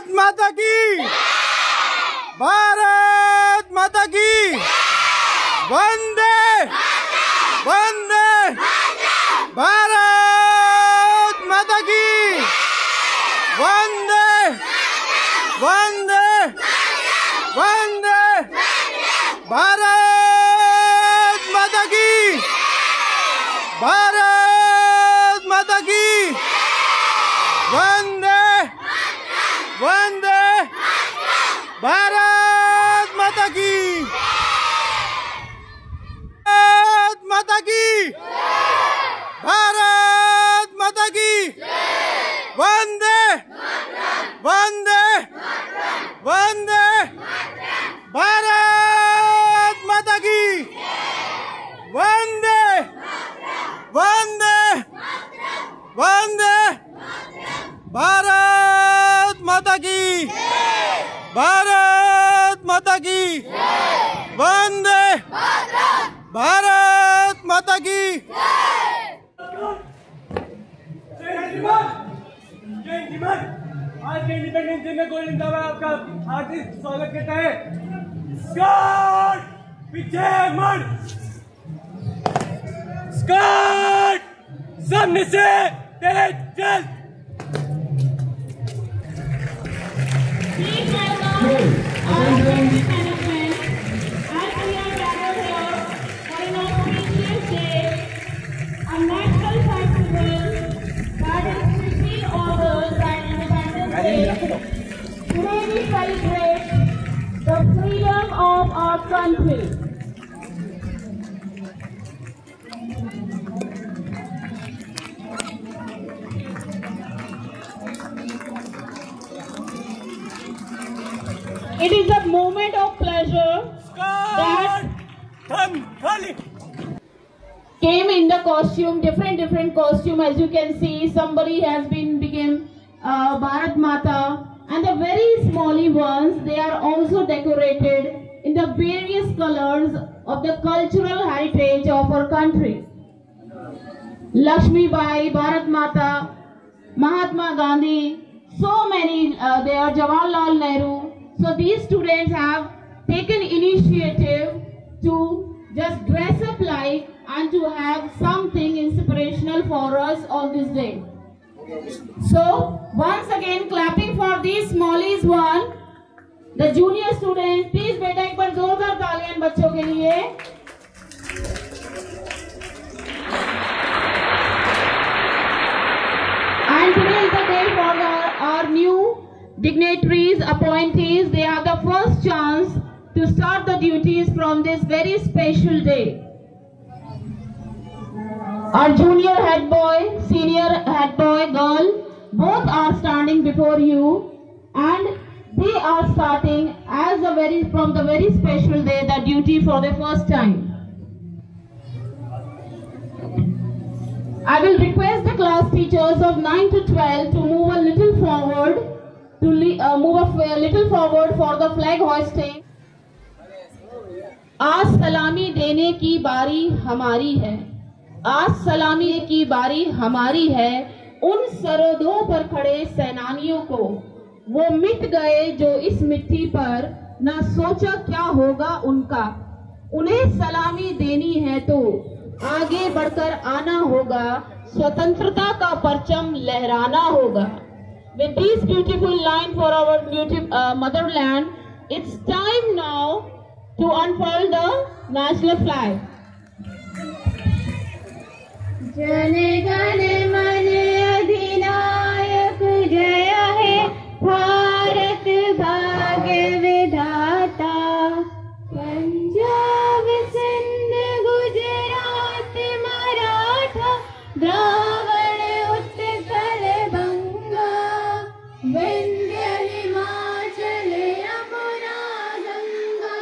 माता की, भारत माता की, वंदे वंदे, भारत माता की, वंदे वंदे वंदे, भारत माता की, भारत माता की, वंदे वंदे, भारत माता की, भारत माता की, भारत माता की, वंदे वंदे वंदे, भारत माता की, वंदे वंदे वंदे, भारत माता की, भारत माता की, वंदे भारत माता की। आज के इंडिपेंडेंस डे में गोल्डन टावर आपका हार्दिक स्वागत करता है। स्कॉट पीछे मुड़, स्कॉट सामने से तेज चल। Today we celebrate the freedom of our country. It is a moment of pleasure that came in the costume, different costume. As you can see, somebody has become Bharat Mata, and the very smally ones, they are also decorated in the various colors of the cultural heritage of our country. Lakshmi Bai, Bharat Mata, Mahatma Gandhi, so many, they are Jawaharlal Nehru. So these students have taken initiative to just dress up like and to have something inspirational for us on this day. So once again clapping for these smallies one, the junior students, please बेटा एक बार जोरदार तालियां बच्चों के लिए. And today is the day for our new dignitaries, appointees. They have the first chance to start the duties from this very special day. Our junior head boy, senior head boy girl, both are standing before you, and they are starting from the very special day the duty for the first time. I will request the class teachers of 9 to 12 to move a little forward, for the flag hoisting. आज सलामी देने की बारी हमारी है, आज सलामी की बारी हमारी है, उन सरहदों पर खड़े सेनानियों को, वो मिट गए जो इस मिट्टी पर, ना सोचा क्या होगा उनका, उन्हें सलामी देनी है तो आगे बढ़कर आना होगा, स्वतंत्रता का परचम लहराना होगा. With this beautiful line for our beautiful motherland, it's time now to unfurl the national flag. Jana Gana मन अधिनायक जय है भारत भाग्य विधाता, पंजाब सिंध गुजरात मराठा द्रावण उत्कल बंगा, विंध्य हिमाचल यमुना गंगा,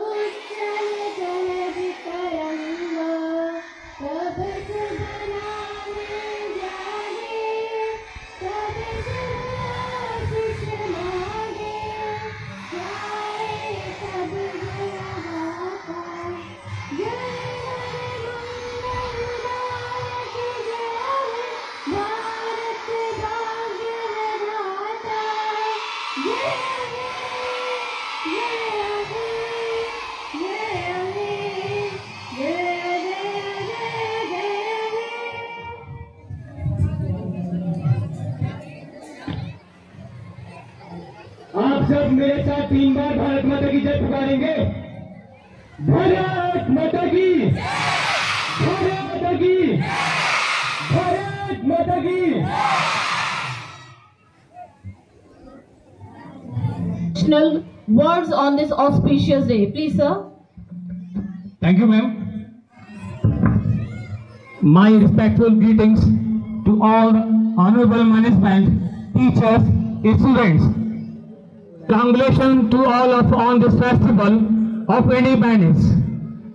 उच्चल जलधि तरंगा, प्रभु आप सब मेरे साथ 3 बार भारत माता की जय पुकारेंगे। भारत माता की, भारत माता की, भारत माता की। National words on this auspicious day, please, sir. Thank you, ma'am. My respectful greetings to all honorable management, teachers, and students. Congratulations to all of on this festival of independence.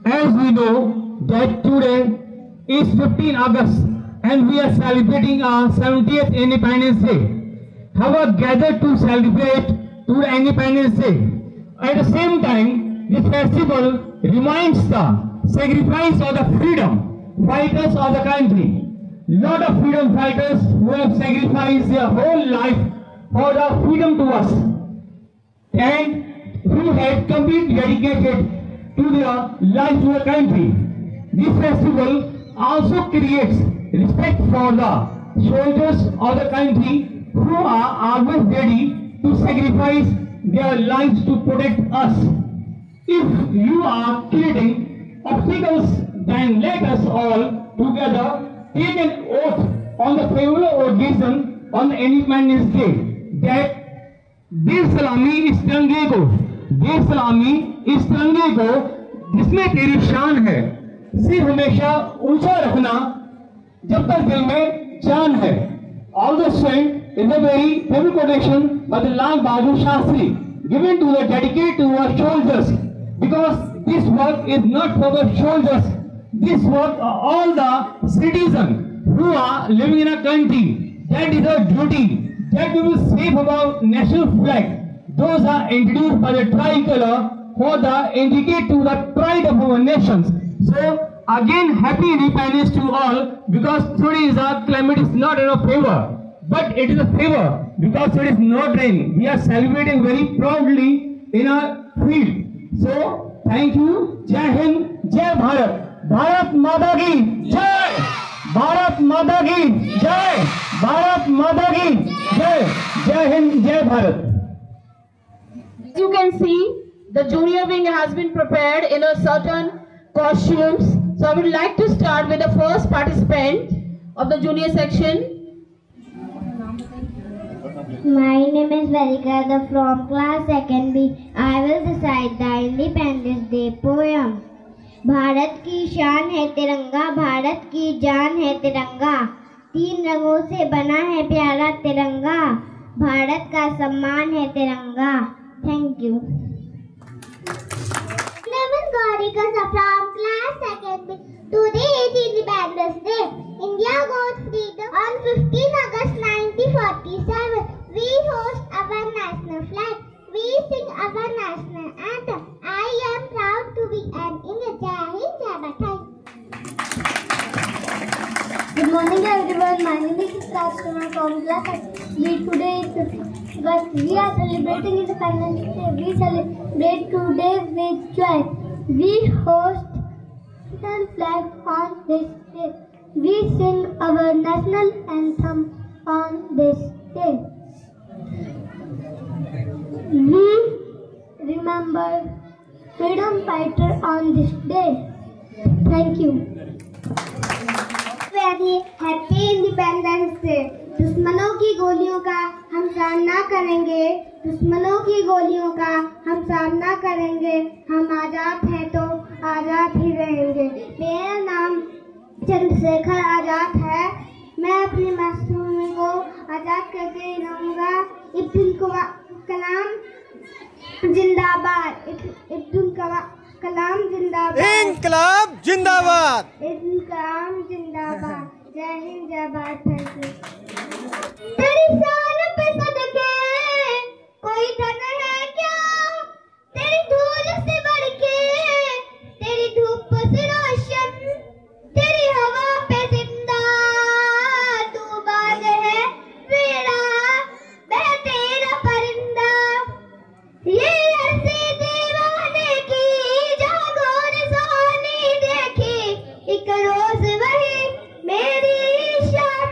As we know that today is 15 August and we are celebrating our 70th Independence Day. Have gathered to celebrate to the Independence Day. At the same time, this festival reminds the sacrifice of the freedom fighters of the country. Lot of freedom fighters who have sacrificed their whole life for the freedom to us, and who have completely dedicated to their life to the country. This festival also creates respect for the soldiers of the country who are always ready to sacrifice their lives to protect us. If you are creating obstacles, then let us all together take an oath on the favorable occasion on the Independence Day that देश सलामी इस तिरंगे को, देश सलामी इस तिरंगे को जिसमें तेरी शान है, सिर हमेशा ऊंचा रखना जब तक दिल में जान है. All the strength is a very famous quotation by the Lal Bahadur Shastri given to the dedicated to our soldiers, because this work is not for the soldiers, this work are all the citizens who are living in a country. That is a duty that we will save our national flag. Those are introduced by the tricolor for the indicate to the pride of our nations. So again, happy independence to all, because today is our climate is not in our favor, but it is a favor because it is not rain. We are celebrating very proudly in our field. So thank you. Jai Hind, Jai Bharat. Bharat Mata ki Jai. Bharat Mata ki Jai. Bharat Mata ki Jai. Jai Hind, Jai Bharat. As you can see, the junior wing has been prepared in a certain costumes. So I would like to start with the first participant of the junior section. My name is Varika from class 2B. I will recite the Independence Day poem. Bharat की शान है तिरंगा, भारत की जान है तिरंगा, 3 रंगों से बना है प्यारा तिरंगा, भारत का सम्मान है तिरंगा. Thank you. Name is Gaurika from class 2B. Today is Independence Day. India got freedom on 15 August 1947. We host our national flag. We sing our national anthem. I am proud to be an Indian. Jai Hind, Jai Bharat. Good morning everyone. My name is Rajkumar from class 2B. Today is 15 August. We are celebrating Independence Day. We celebrate today with joy. We host national flag on this day. We sing our national anthem on this day. We remember freedom fighter on this day. Thank you. Very happy Independence Day. दुश्मनों की गोलियों का हम सामना करेंगे, दुश्मनों की गोलियों का हम सामना करेंगे. हम आजाद हैं तो आजाद ही रहेंगे. मेरा नाम चंद्रशेखर आजाद है. मैं अपनी मातृभूमि को आजाद करके ही रहूँगा. अब्दुल कलाम जिंदाबाद. अब्दुल कलाम जिंदाबाद. इंकलाब जिंदाबाद. अब्दुल कलाम जिंदाबाद. जय हिंद, जय भारत. Thank you. तेरी शान पे सदके कोई धन है क्या, तेरी धूल से बढ़ के, तेरी धूप से रोशन, तेरी हवा पे जिंदा तू बाज है मेरा, मैं तेरा परिंदा. ये ऐसे दीवाने की जागोर सोनी देखी, एक रोज वही मेरी शाम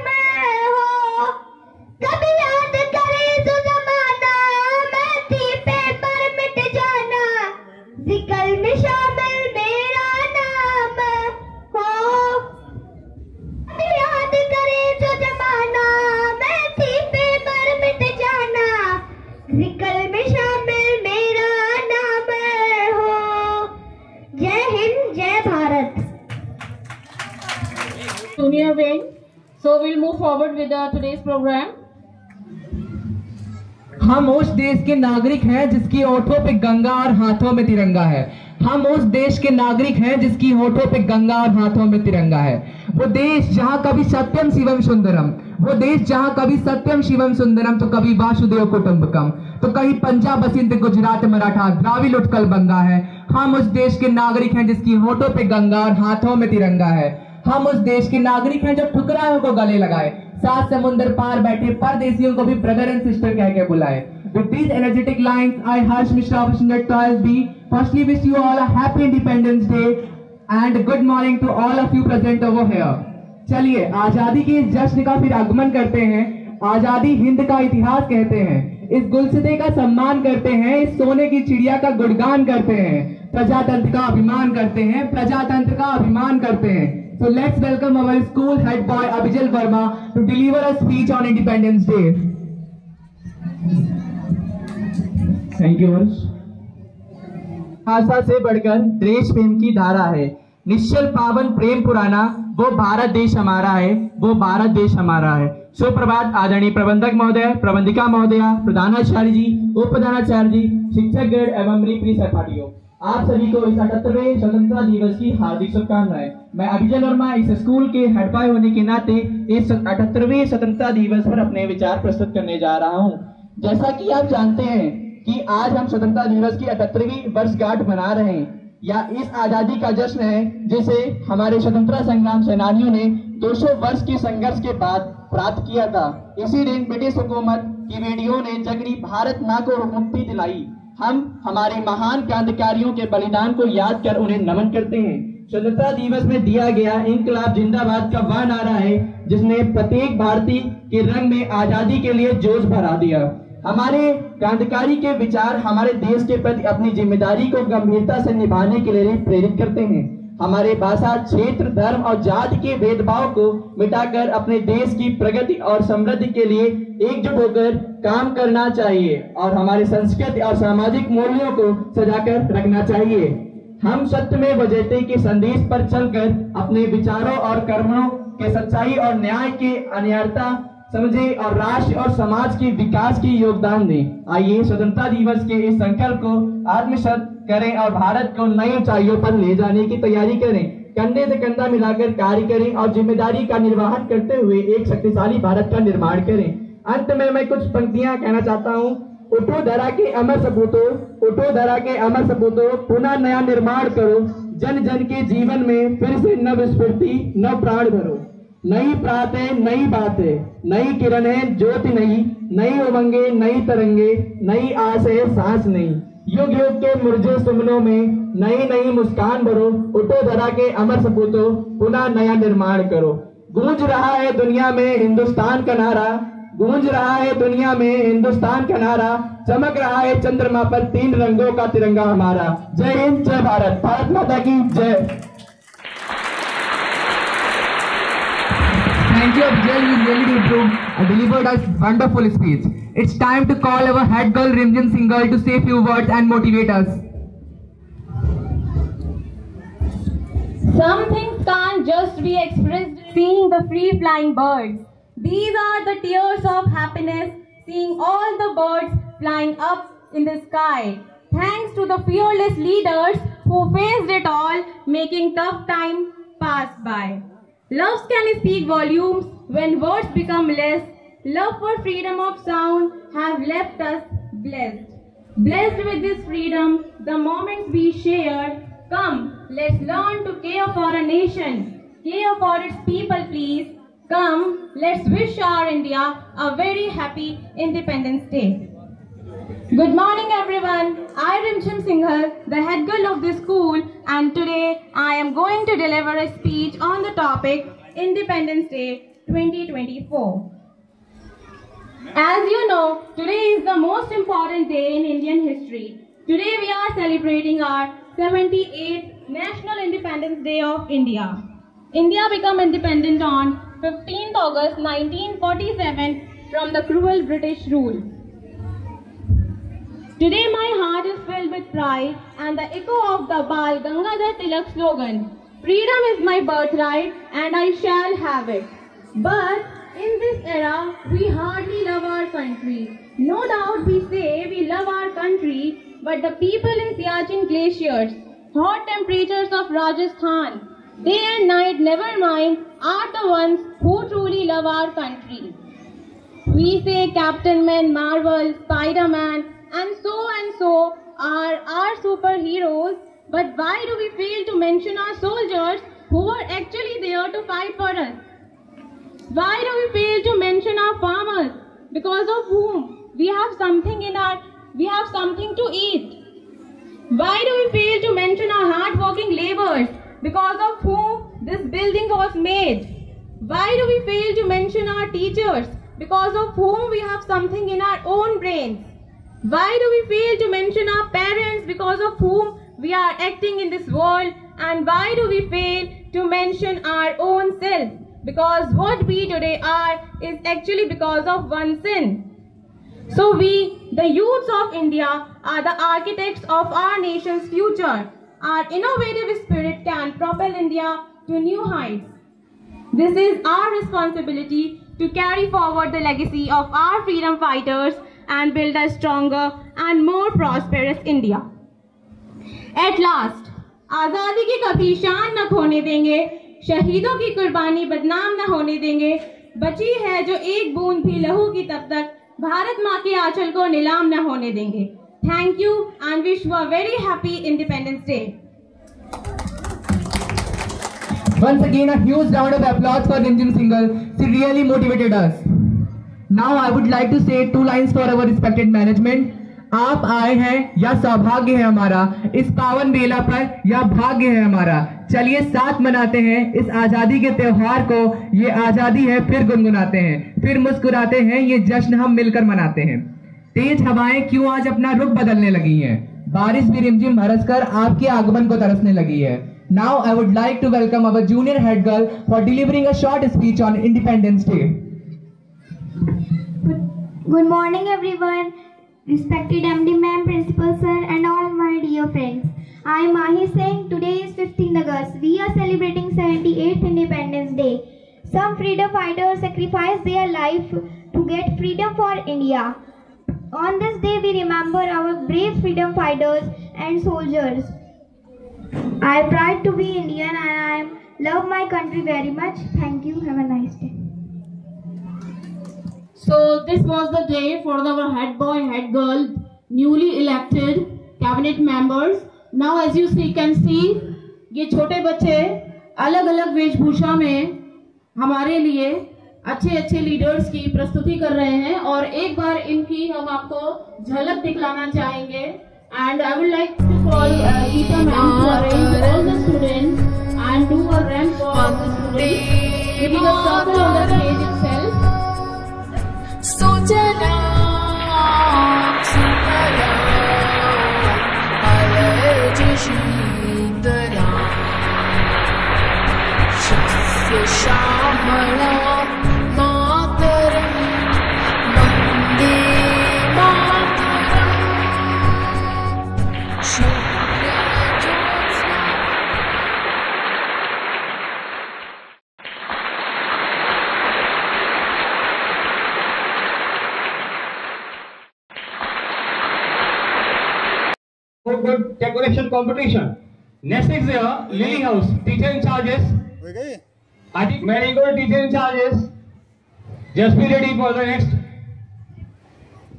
So we'll move forward with today's program. हम उस देश के नागरिक हैं जिसकी होठों पे गंगा और हाथों में तिरंगा है। हम उस देश के नागरिक हैं जिसकी होठों पे गंगा और हाथों में तिरंगा है। वो देश जहां कभी सत्यम शिवम सुंदरम, वो देश जहां कभी सत्यम शिवम सुंदरम तो कभी वासुदेव कुटुंबकम, तो कहीं पंजाब बसिंद गुजरात मराठा द्राविड उत्कल बंगा है। हम उस देश के नागरिक हैं जिसकी होठों पे गंगा और हाथों में तिरंगा है। हम उस देश के नागरिक हैं जो ठुकरायों को गले लगाए, सात समुंदर पार बैठे परदेशियों को भी ब्रदर एंड सिस्टर कह के बुलाए। With these energetic lines, I urge Mr. Officer Toys B. Firstly, wish you all a happy Independence Day and good morning to all of you present over here. चलिए आजादी के इस जश्न का फिर आगमन करते हैं। आजादी हिंद का इतिहास कहते हैं, इस गुलसिते का सम्मान करते हैं, इस सोने की चिड़िया का गुणगान करते हैं, प्रजातंत्र का अभिमान करते हैं, प्रजातंत्र का अभिमान करते हैं। So let's welcome our school head boy Abhijal Verma to deliver a speech on Independence Day. Thank you Harsh. आशा से बढ़कर देश प्रेम की धारा है, निश्चल पावन प्रेम पुराना, वो भारत देश हमारा है, वो भारत देश हमारा है। सुप्रभात आदरणीय प्रबंधक महोदय, प्रबंधिका महोदया, प्रधानाचार्य जी, उप प्रधानाचार्य जी, शिक्षकगण एवं मेरी प्रिय सहपाठियों, आप सभी को इस 78वें स्वतंत्रता दिवस की हार्दिक शुभकामनाएं। मैं अभिजल वर्मा इस स्कूल के हेड बॉय होने के नाते इस 78वें स्वतंत्रता दिवस पर अपने विचार प्रस्तुत करने जा रहा हूं। जैसा कि आप जानते हैं कि आज हम स्वतंत्रता दिवस की 78वीं वर्षगांठ मना रहे हैं, या इस आजादी का जश्न है जिसे हमारे स्वतंत्रता संग्राम सेनानियों ने 200 वर्ष के संघर्ष के बाद प्राप्त किया था। इसी दिन ब्रिटिश हुकूमत की बेटियों ने जगड़ी भारत मां को मुक्ति दिलाई। हम हमारे महान क्रांतिकारियों के बलिदान को याद कर उन्हें नमन करते हैं। स्वतंत्रता दिवस में दिया गया इंकलाब जिंदाबाद का वह नारा है जिसने प्रत्येक भारतीय के रंग में आजादी के लिए जोश भरा दिया। हमारे क्रांतिकारी के विचार हमारे देश के प्रति अपनी जिम्मेदारी को गंभीरता से निभाने के लिए प्रेरित करते हैं। हमारे भाषा, क्षेत्र, धर्म और जाति के भेदभाव को मिटाकर अपने देश की प्रगति और समृद्धि के लिए एकजुट होकर काम करना चाहिए और हमारे संस्कृति और सामाजिक मूल्यों को सजाकर रखना चाहिए। हम सत्यमेव जयते के संदेश पर चलकर अपने विचारों और कर्मों के सच्चाई और न्याय के अनिवार्यता समझे और राष्ट्र और समाज के विकास की योगदान दें। आइए स्वतंत्रता दिवस के इस संकल्प को आत्मसात करें और भारत को नई ऊंचाइयों पर ले जाने की तैयारी करें। कंधे से कंधा मिलाकर कार्य करें और जिम्मेदारी का निर्वहन करते हुए एक शक्तिशाली भारत का निर्माण करें। अंत में मैं कुछ पंक्तियां कहना चाहता हूं। उठो धरा के अमर सपूतों, उठो धरा के अमर सपूतों, पुनः नया निर्माण करो, जन जन के जीवन में फिर से नव स्फूर्ति, नव प्राण भरो। नई प्रातें, नई बातें, नई किरणें, ज्योति नई, नई उमंगे, नई तरंगे, नई आस है, सांस नई। युग युग के मुरझे सुमनों में नई नई मुस्कान भरो। उठो धरा के अमर सपूतों, पुनः नया निर्माण करो। गूंज रहा है दुनिया में हिंदुस्तान का नारा, गूंज रहा है दुनिया में हिंदुस्तान का नारा, चमक रहा है चंद्रमा पर 3 रंगों का तिरंगा हमारा। जय हिंद, जय भारत, भारत माता की जय। Thank you, Abhijal. You really delivered a wonderful speech. It's time to call our head girl Rimjin Singhal to say a few words and motivate us. Some things can't just be expressed seeing the free flying birds. These are the tears of happiness seeing all the birds flying up in the sky. Thanks to the fearless leaders who faced it all, making tough time pass by. Love can speak volumes when words become less. Love for freedom of sound have left us blessed. Blessed with this freedom, the moments we shared. Come, let's learn to care for a nation. Care for its people, please. Come, let's wish our India a very happy Independence Day. Good morning everyone. I am Rimjin Singhal, the head girl of this school, and today I am going to deliver a speech on the topic Independence Day 2024. As you know, today is the most important day in Indian history. Today we are celebrating our 78th National Independence Day of India. India became independent on 15th August 1947 from the cruel British rule. Today my heart is filled with pride and the echo of the Bal Gangadhar Tilak slogan, "Freedom is my birthright and I shall have it." But in this era, we hardly love our country. No doubt we say we love our country, but the people in Siachen glaciers, hot temperatures of Rajasthan, day and night, never mind, are the ones who truly love our country. We say Captain Man, Marvel, Spider-Man, and so are our superheroes, but why do we fail to mention our soldiers who were actually there to fight for us? Why do we fail to mention our farmers, because of whom we have something to eat? Why do we fail to mention our hard-working laborers, because of whom this building was made? Why do we fail to mention our teachers, because of whom we have something in our own brains? Why do we fail to mention our parents, because of whom we are acting in this world? And why do we fail to mention our own self? Because what we today are is actually because of one sin. So we, the youths of India, are the architects of our nation's future. Our innovative spirit can propel India to new heights. This is our responsibility to carry forward the legacy of our freedom fighters and build a stronger and more prosperous India. At last, आज़ादी की कभी शान न खोने देंगे, शहीदों की कुर्बानी बदनाम न होने देंगे, बची है जो एक बूंद भी लहू की तब तक भारत माँ के आंचल को नीलाम न होने देंगे. Thank you and wish you a very happy Independence Day. Once again, a huge round of applause for Rimjim Singhal. She really motivated us. Now I would like to say 2 lines for our respected management. आप आए हैं या सौभाग्य है हमारा इस पावन बेला पर, या भाग्य है हमारा. चलिए साथ मनाते हैं इस आजादी के त्योहार को. ये आजादी है, फिर गुनगुनाते हैं, फिर मुस्कुराते हैं, ये जश्न हम मिलकर मनाते हैं. तेज हवाएं क्यों आज अपना रुख बदलने लगी हैं, बारिश भी रिमझिम बरसकर आपके आगमन को तरसने लगी है. Now I would like to welcome our junior head girl for delivering a short speech on Independence Day. Good morning everyone, respected MD ma'am, principal sir and all my dear friends. I am Mahi Singh. Today is 15th August. We are celebrating 78th Independence Day. Some freedom fighters sacrificed their life to get freedom for India. On this day we remember our brave freedom fighters and soldiers. I am proud to be Indian and I love my country very much. Thank you. Have a nice day. So this was the day for our head boy, head girl, newly elected cabinet members. Now as you can see, ये छोटे बच्चे अलग अलग वेशभूषा में हमारे लिए अच्छे अच्छे लीडर्स की प्रस्तुति कर रहे हैं और एक बार इनकी हम आपको झलक दिखलाना चाहेंगे. And I would like to call Geeta ma'am to arrange all the students and do a ramp for all the students, giving a circle on the stage itself. Sujala Sujala Alaj Shidala Shasya Shamala Mataram Vande Mataram Shurya Jyotsna. Good decoration competition. Next is the Lily House. Teacher in charges. I think very good teacher in charges. Just be ready for the next.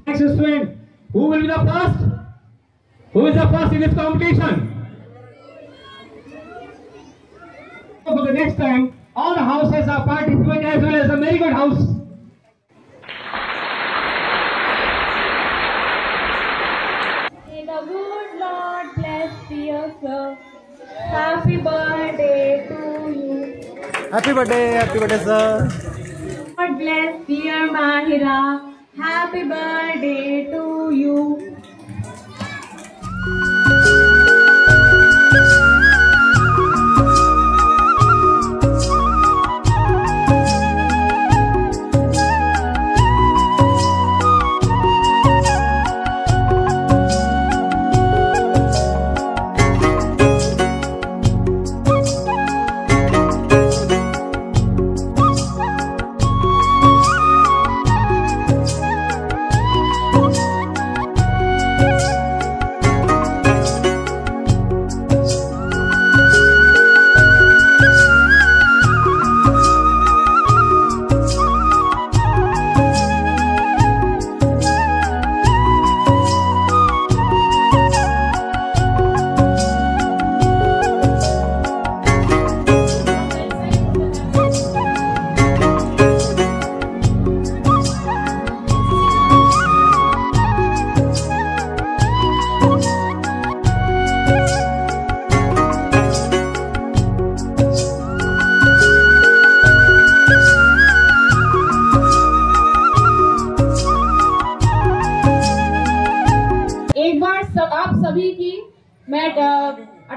Next student. Who will be the first? Who is the first in this competition? For the next time, all the houses are participant as well as the very good house. May the good Lord bless dear sir. Happy birthday to you. Happy birthday sir. God bless dear Mahira. Happy birthday to you.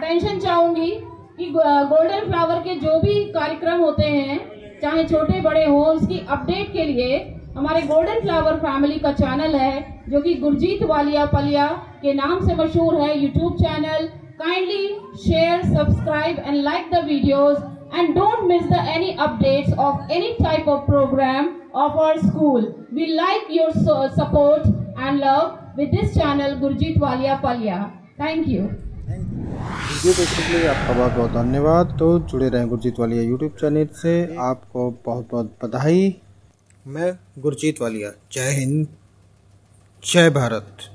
Attention चाहूंगी कि golden flower के जो भी कार्यक्रम होते हैं, चाहे छोटे बड़े हो, उसकी अपडेट के लिए हमारे गोल्डन फ्लावर फैमिली का चैनल है जो कि गुरजीत वालिया पलिया के नाम से मशहूर है, YouTube channel. Kindly share, subscribe and like the videos and don't miss any updates of any type of program of our school. We like your support and love with this channel Gurjeet Walia Palya. Thank you. Video देखने के लिए आपका बहुत बहुत धन्यवाद। तो जुड़े रहें गुरजीत वालिया यूट्यूब चैनल से। आपको बहुत बहुत बधाई। मैं गुरजीत वालिया। जय हिंद, जय भारत।